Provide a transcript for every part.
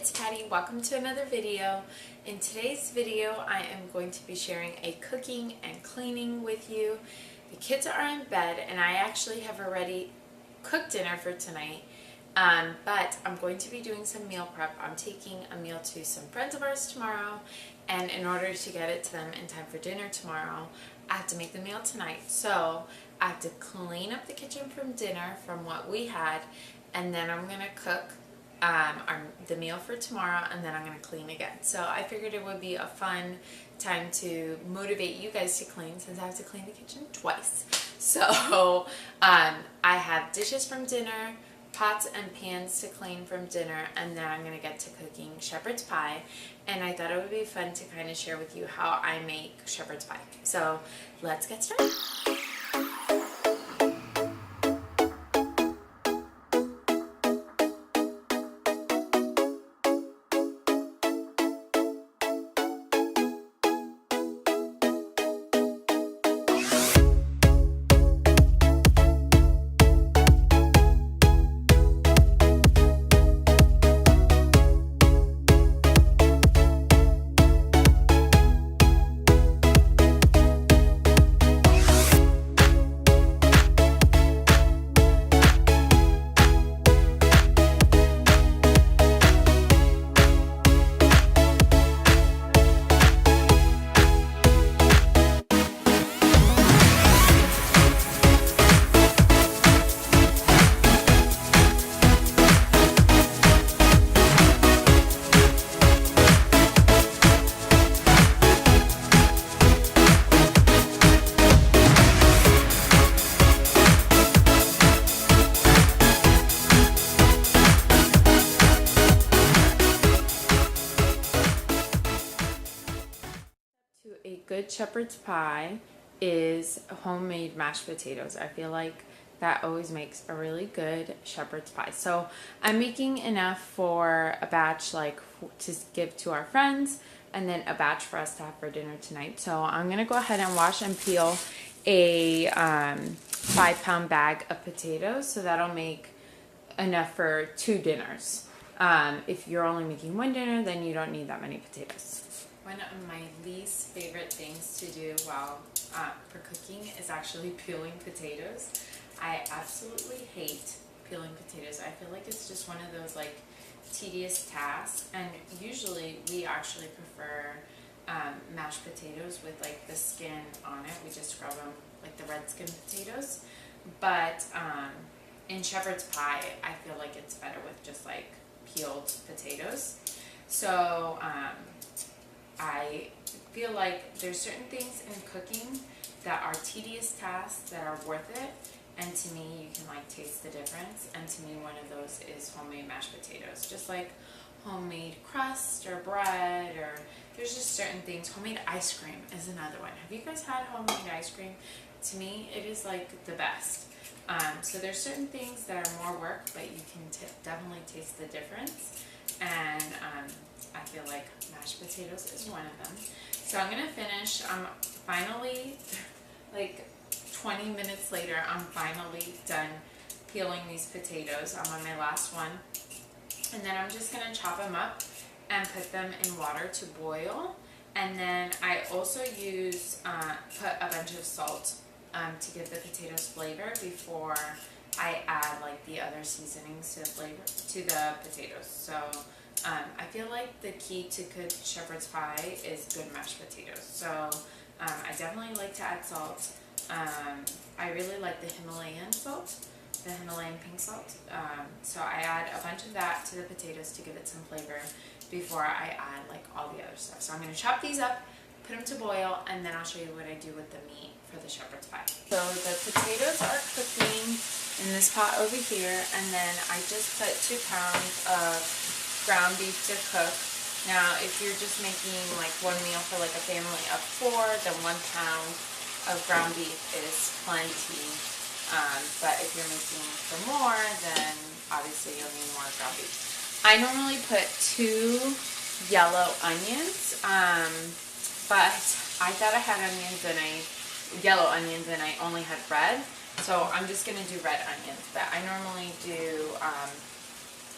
it's Patty. Welcome to another video. In today's video, I am going to be sharing a cooking and cleaning with you. The kids are in bed and I actually have already cooked dinner for tonight, but I'm going to be doing some meal prep. I'm taking a meal to some friends of ours tomorrow, and in order to get it to them in time for dinner tomorrow, I have to make the meal tonight. So I have to clean up the kitchen from dinner, from what we had, and then I'm going to cook the meal for tomorrow, and then I'm going to clean again. So I figured it would be a fun time to motivate you guys to clean, since I have to clean the kitchen twice. So I have dishes from dinner, pots and pans to clean from dinner, and then I'm going to get to cooking shepherd's pie. And I thought it would be fun to kind of share with you how I make shepherd's pie. So let's get started. A good shepherd's pie is homemade mashed potatoes. I feel like that always makes a really good shepherd's pie. So I'm making enough for a batch, like to give to our friends, and then a batch for us to have for dinner tonight. So I'm gonna go ahead and wash and peel a 5-pound bag of potatoes, so that'll make enough for 2 dinners. If you're only making 1 dinner, then you don't need that many potatoes. One of my least favorite things to do while for cooking is actually peeling potatoes. I absolutely hate peeling potatoes. I feel like it's just one of those like tedious tasks, and usually we actually prefer mashed potatoes with like the skin on it. We just scrub them like the red skin potatoes, but in shepherd's pie I feel like it's better with just like peeled potatoes. So I feel like there's certain things in cooking that are tedious tasks that are worth it, and to me you can like taste the difference, and to me one of those is homemade mashed potatoes. Just like homemade crust or bread, or there's just certain things. Homemade ice cream is another one. Have you guys had homemade ice cream? To me it is like the best. So there's certain things that are more work, but you can definitely taste the difference, and I feel like mashed potatoes is one of them. So I'm going to finish. I'm finally, like 20 minutes later, I'm finally done peeling these potatoes. I'm on my last one. And then I'm just going to chop them up and put them in water to boil. And then I also use, put a bunch of salt to give the potatoes flavor before I add like the other seasonings to the potatoes. So I feel like the key to good shepherd's pie is good mashed potatoes. So I definitely like to add salt. I really like the Himalayan salt, the Himalayan pink salt. So I add a bunch of that to the potatoes to give it some flavor before I add like all the other stuff. So I'm going to chop these up, put them to boil, and then I'll show you what I do with the meat for the shepherd's pie. So the potatoes are cooking in this pot over here, and then I just put 2 pounds of ground beef to cook. Now if you're just making like one meal for like a family of 4, then 1 pound of ground beef is plenty, but if you're making for more, then obviously you'll need more ground beef. I normally put 2 yellow onions, but I thought I had yellow onions and I only had red, so I'm just going to do red onions. But I normally do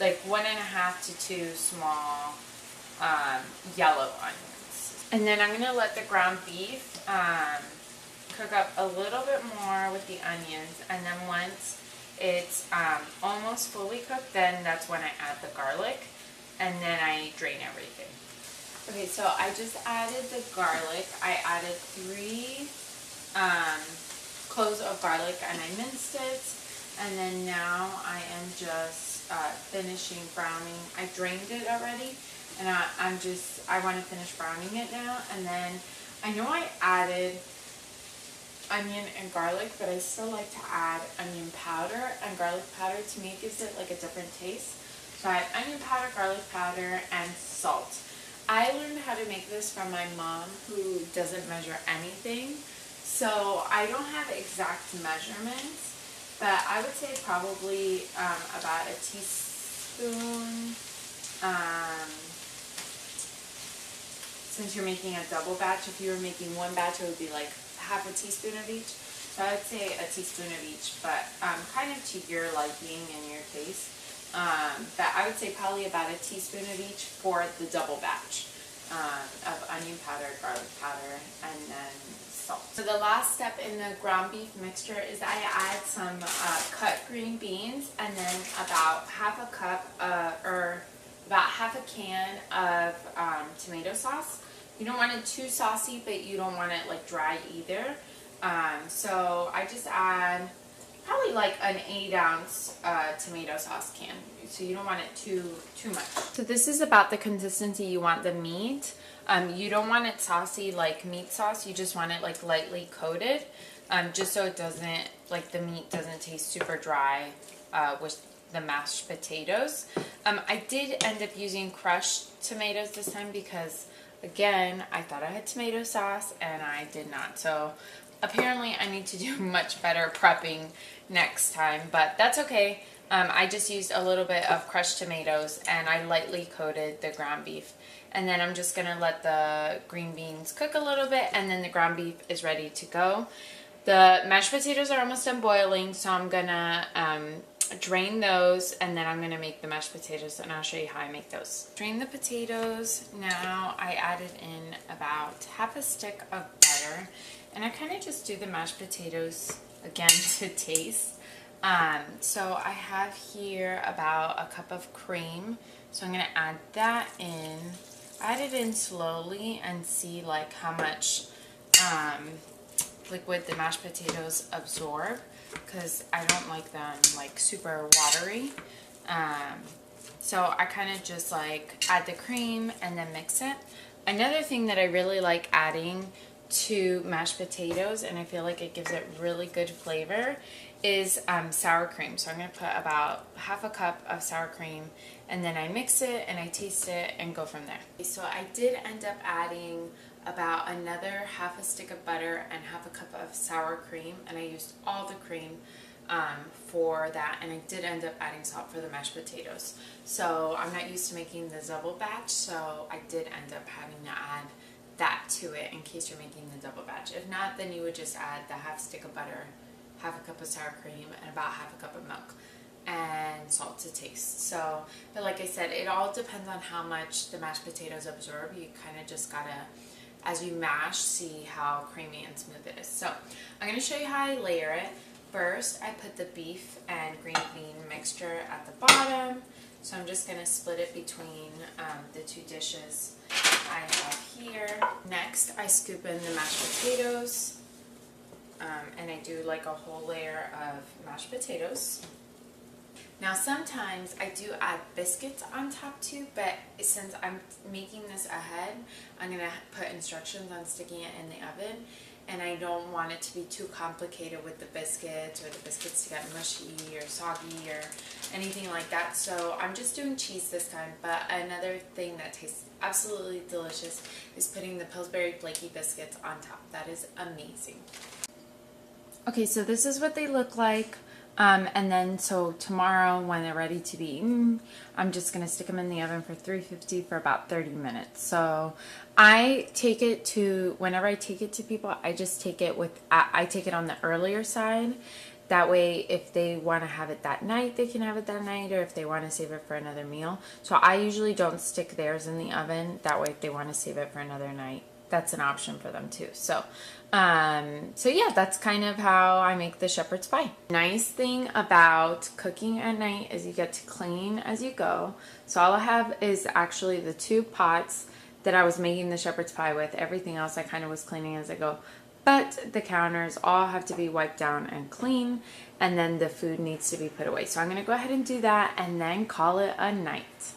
like 1.5 to 2 small yellow onions. And then I'm going to let the ground beef cook up a little bit more with the onions, and then once it's almost fully cooked, then that's when I add the garlic, and then I drain everything. Okay, so I just added the garlic. I added 3 cloves of garlic and I minced it, and then now I am just finishing browning. I drained it already, and I want to finish browning it now. And then I know I added onion and garlic, but I still like to add onion powder and garlic powder. To me, it gives it like a different taste. So I have onion powder, garlic powder, and salt. I learned how to make this from my mom, who doesn't measure anything. So I don't have exact measurements, but I would say probably about a teaspoon. Since you're making a double batch, if you were making one batch, it would be like half a teaspoon of each. So I would say a teaspoon of each, but kind of to your liking and your taste. But I would say probably about a teaspoon of each for the double batch of onion powder, garlic powder, and then salt. So the last step in the ground beef mixture is I add some cut green beans, and then about half a cup or about half a can of tomato sauce. You don't want it too saucy, but you don't want it like dry either. So I just add probably like an 8-ounce tomato sauce can. So you don't want it too much. So this is about the consistency you want the meat. You don't want it saucy like meat sauce. You just want it like lightly coated, just so it doesn't, like the meat doesn't taste super dry with the mashed potatoes. I did end up using crushed tomatoes this time because, again, I thought I had tomato sauce and I did not. So apparently I need to do much better prepping next time, but that's okay. I just used a little bit of crushed tomatoes and I lightly coated the ground beef. And then I'm just going to let the green beans cook a little bit, and then the ground beef is ready to go. The mashed potatoes are almost done boiling, so I'm going to drain those, and then I'm going to make the mashed potatoes, and I'll show you how I make those. Drain the potatoes. Now I added in about half a stick of butter, and I kind of just do the mashed potatoes again to taste. So I have here about a cup of cream, so I'm going to add that in. Add it in slowly and see like how much liquid the mashed potatoes absorb, because I don't like them like super watery. So I kind of just like add the cream and then mix it. Another thing that I really like adding to mashed potatoes, and I feel like it gives it really good flavor, is sour cream. So I'm going to put about half a cup of sour cream, and then I mix it and I taste it and go from there. So I did end up adding about another half a stick of butter and half a cup of sour cream, and I used all the cream for that, and I did end up adding salt for the mashed potatoes. So I'm not used to making the double batch, so I did end up having to add that to it in case you're making the double batch. If not, then you would just add the half stick of butter, half a cup of sour cream, and about half a cup of milk, and salt to taste. So, but like I said, it all depends on how much the mashed potatoes absorb. You kind of just gotta, as you mash, see how creamy and smooth it is. So I'm going to show you how I layer it. First, I put the beef and green bean mixture at the bottom. So I'm just going to split it between the two dishes I have here. Next, I scoop in the mashed potatoes, and I do like a whole layer of mashed potatoes. Now sometimes I do add biscuits on top too, but since I'm making this ahead, I'm going to put instructions on sticking it in the oven, and I don't want it to be too complicated with the biscuits, or the biscuits to get mushy or soggy or anything like that. So I'm just doing cheese this time. But another thing that tastes absolutely delicious is putting the Pillsbury flaky biscuits on top. That is amazing. Okay, so this is what they look like. And then so tomorrow when they're ready to be eaten, I'm just going to stick them in the oven for 350 for about 30 minutes. So I take it to, whenever I take it to people, I just take it with, I take it on the earlier side, That way, if they want to have it that night, they can have it that night, or if they want to save it for another meal. So I usually don't stick theirs in the oven. That way, if they want to save it for another night, that's an option for them too. So yeah, that's kind of how I make the shepherd's pie. Nice thing about cooking at night is you get to clean as you go. So all I have is actually the 2 pots that I was making the shepherd's pie with. Everything else I kind of was cleaning as I go. But the counters all have to be wiped down and clean, and then the food needs to be put away. So I'm going to go ahead and do that and then call it a night.